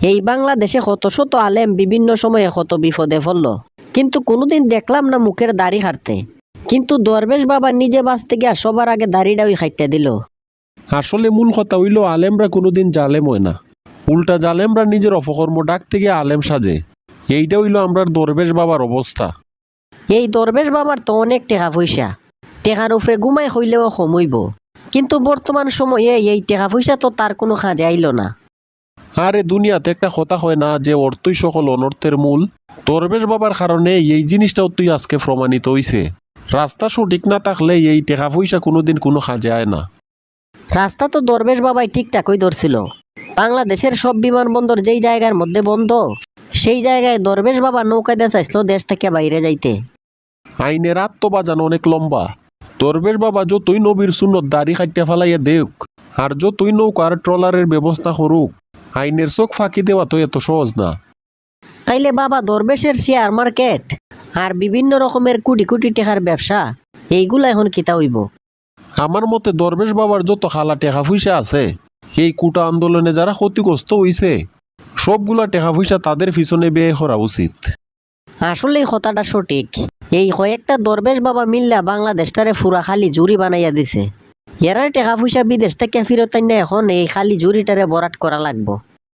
এই বাংলাদেশে কত শত আলেম বিভিন্ন সময়ে কত বিপদে পড়ল, কিন্তু কোনোদিন দেখলাম না মুখের দাড়ি হারতে। কিন্তু দরবেশ বাবা নিজে বাঁচতে গিয়া সবার আগে দাড়িটাই খাইতে দিল। আসলে মূল কথা হইল আলেমরা কোনোদিন জালেম হয় না, উল্টা জালেমরা নিজের অপকর্ম ডাকতে গিয়ে আলেম সাজে। এইটা হইল আমরার দরবেশ বাবার অবস্থা। এই দরবেশ বাবার তো অনেক টেকা পয়সা, টেকার উপরে ঘুমাই হইলেও কমইব, কিন্তু বর্তমান সময়ে এই টেকা পয়সা তো তার কোনো কাজে আইল না। আরে দুনিয়াতে একটা কথা হয় না যে অর্থই সকল অনর্থের মূল। দরবেশ বাবার কারণে এই জিনিসটাও তুই আজকে প্রমাণিত হইছে। রাস্তা সঠিক না থাকলে এই টাকা পয়সা কোনোদিন কোনো কাজে আয় না। রাস্তা তো দরবেশ বাবাই ঠিকঠাকই ধরছিল। বাংলাদেশের সব বিমানবন্দর যেই জায়গার মধ্যে বন্ধ, সেই জায়গায় দরবেশ বাবা নৌকা দিয়ে চাইছিল দেশ থেকে বাইরে যাইতে। আইনের আত্মবাজান অনেক লম্বা। দরবেশ বাবা যতই নবীর সুন্নত দাড়ি কাটতে ফেলাইয়া দেউক, আর যতই নৌকার ট্রলারের ব্যবস্থা করুক, আইনের চোখ ফাঁকি দেওয়া তো এত সহজ না। তাইলে বাবা দরবেশের শেয়ার মার্কেট আর বিভিন্ন রকমের কোটি কোটি টাকার ব্যবসা, এইগুলা এখন কিতা হইব? আমার মতে দরবেশ বাবার যত খালা টেকা পয়সা আছে, এই কুটা আন্দোলনে যারা ক্ষতিগ্রস্ত হইছে, সবগুলা টেকা পয়সা তাদের পিছনে ব্যয় করা উচিত। আসলে এই কথাটা সঠিক। এই কয়েকটা দরবেশ বাবা মিল্লা বাংলাদেশটারে ফুরা খালি জুরি বানাইয়া দিছে। এরার টাকা পয়সা বিদেশ থেকে ফিরত আইনা এখন এই খালি জুরিটারে বরাট করা লাগবো।